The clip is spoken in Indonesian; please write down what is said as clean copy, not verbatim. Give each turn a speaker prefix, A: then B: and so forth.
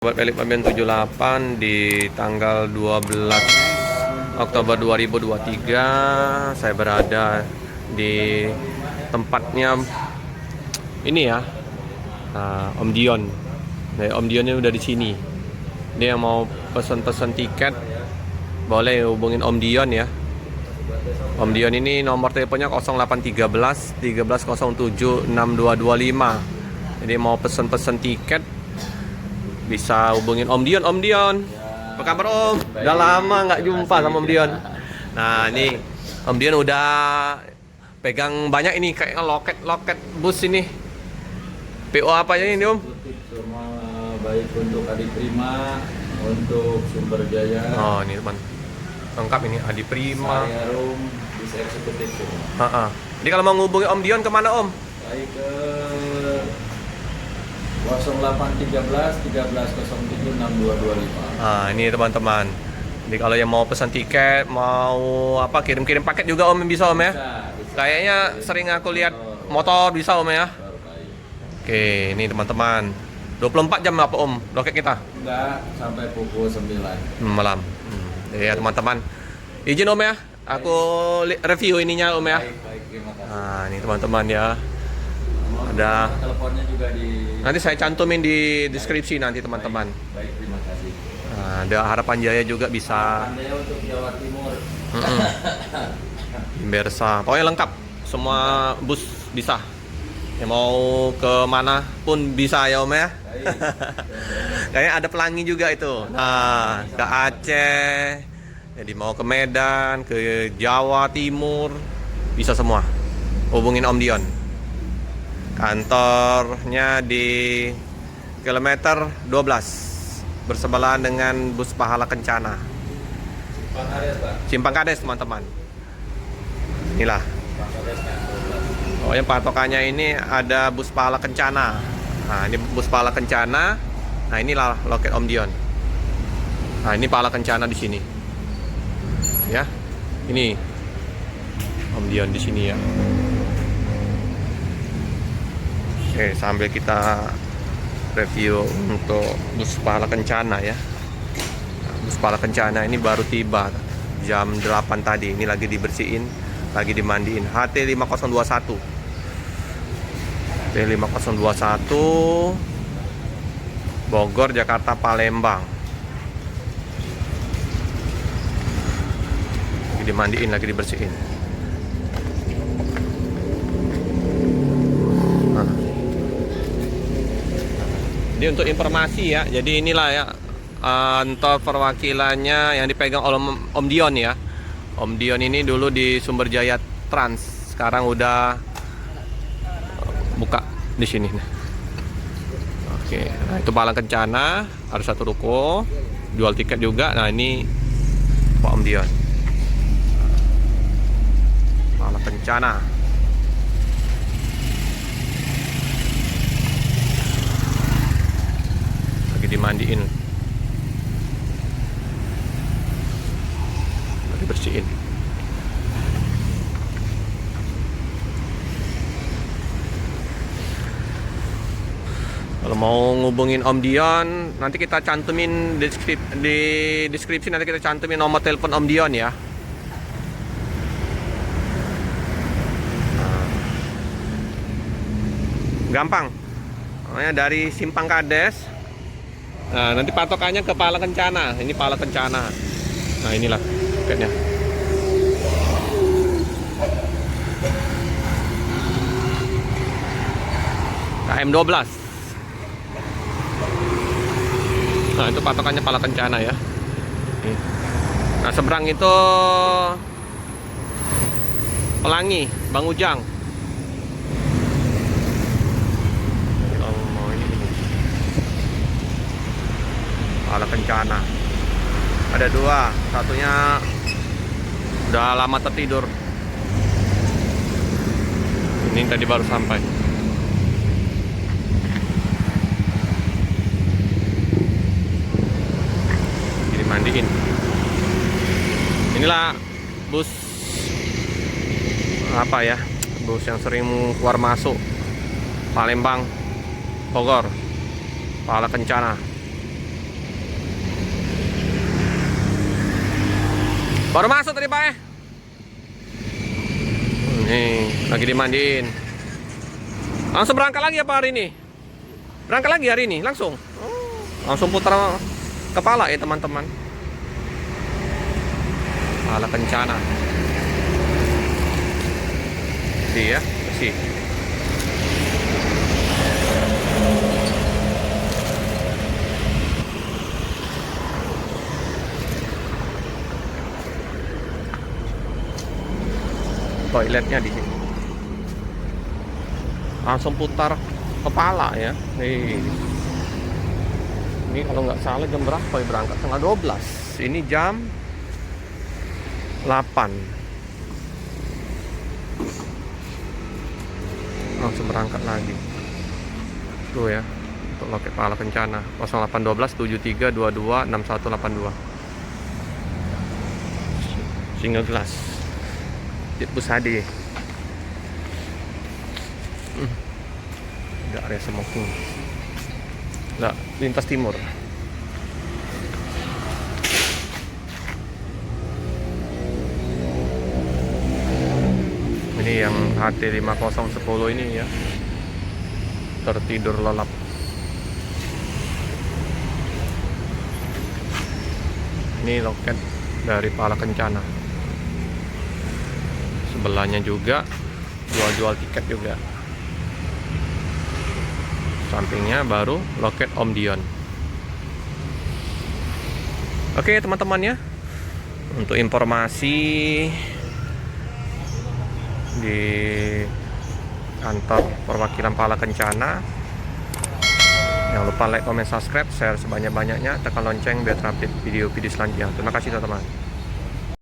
A: Buat Pelik Pabean 78 di tanggal 12 Oktober 2023 saya berada di tempatnya ini ya, Om Dion. Nah, Om Dion ini udah di sini. Dia yang mau pesan-pesan tiket boleh hubungin Om Dion ya. Om Dion ini nomor teleponnya 0813 1307 6225. Jadi mau pesan-pesan tiket bisa hubungin Om Dion. Om Dion, apa kabar Om? Udah lama nggak jumpa sama Om Dion. Nah ini Om Dion udah pegang banyak ini kayak loket bus ini. PO apa aja ini Om?
B: Semua baik untuk Adi Prima, untuk Sumber Jaya.
A: Oh ini teman, lengkap ini Adi Prima.
B: Harum, bis eksekutif.
A: Jadi kalau mau ngubungi Om Dion kemana Om?
B: Baik ke 0813 1307 6225.
A: Ini teman-teman. Jadi kalau yang mau pesan tiket, mau apa kirim-kirim paket juga Om bisa Om ya?
B: Bisa.
A: Kayaknya sering aku lihat motor bisa Om ya? Oke, ini teman-teman. 24 jam apa Om loket kita?
B: Enggak, sampai pukul 9.
A: Malam. Ya teman-teman. Izin Om ya, aku review ininya Om ya.
B: Baik, terima kasih.
A: Nah, ini teman-teman ya. Ada
B: Teleponnya juga di.
A: nanti saya cantumin di deskripsi nanti teman-teman.
B: Baik, terima kasih.
A: Nah, ada Harapan Jaya juga bisa.
B: Andaya untuk Jawa Timur.
A: Bersa. Pokoknya lengkap. Semua bus bisa. Yang mau ke mana pun bisa ya Om ya.
B: Baik.
A: Kayaknya ada Pelangi juga itu. Nah, ke Aceh. Jadi mau ke Medan, ke Jawa Timur, bisa semua. Hubungin Om Dion. Kantornya di kilometer 12 bersebelahan dengan bus Pahala Kencana.
B: Pak Ares, Pak.
A: Simpang Kades teman-teman. Inilah.
B: Pak Ares kan 12.
A: Oh, yang patokannya ini ada bus Pahala Kencana. Nah, ini bus Pahala Kencana. Nah, inilah loket Om Dion. Nah, ini Pahala Kencana di sini. Ya. Ini Om Dion di sini ya. Oke, sambil kita review untuk bus Pahala Kencana ya. Nah, bus Pahala Kencana ini baru tiba jam 8 tadi. Ini lagi dibersihin, lagi dimandiin. HT5021. HT5021 Bogor, Jakarta, Palembang. Lagi dimandiin, lagi dibersihin. Jadi untuk informasi ya, jadi inilah ya kantor perwakilannya yang dipegang oleh Om Dion ya. Om Dion ini dulu di Sumber Jaya Trans, sekarang udah buka di sini. Oke, nah itu Pahala Kencana, ada satu ruko, jual tiket juga. Nah ini Pak Om Dion. Pahala Kencana. Dimandiin, dibersihin. Kalau mau ngubungin Om Dion, nanti kita cantumin di deskripsi, nanti kita cantumin nomor telepon Om Dion ya. Gampang, namanya dari Simpang Kades. Nah, nanti patokannya ke Pahala Kencana. Ini Pahala Kencana. Nah, inilah tiketnya. KM12. Nah, itu patokannya Pahala Kencana ya. Nah, seberang itu Pelangi, Bang Ujang. Pahala Kencana ada dua, satunya udah lama tertidur, ini tadi baru sampai. Jadi mandiin. Inilah bus apa ya, bus yang sering keluar masuk Palembang, Bogor, Pahala Kencana. Baru masuk tadi Pak. Nih, lagi dimandiin. Langsung berangkat lagi apa hari ini? Berangkat lagi hari ini, langsung. Langsung putar kepala ya teman-teman. Kepala kencana. Iya, bersih. Toiletnya di sini. Langsung putar kepala ya. Ini kalau nggak salah jam berapa ya berangkat? Tengah 12. Ini jam 8. Langsung berangkat lagi. Tuh ya, untuk loket Pahala Kencana 0812 73 22 6182. Single glass. Di Pusadi. Enggak area smoking. Enggak, lintas timur. Ini yang HT5010 ini ya. Tertidur lelap. Ini loket dari Pahala Kencana. Sebelahnya juga jual-jual tiket juga. Sampingnya baru loket Om Dion. Oke teman-teman ya, untuk informasi di kantor perwakilan Pahala Kencana, jangan lupa like, comment, subscribe, share sebanyak-banyaknya, tekan lonceng biar terupdate video-video selanjutnya. Terima kasih teman-teman.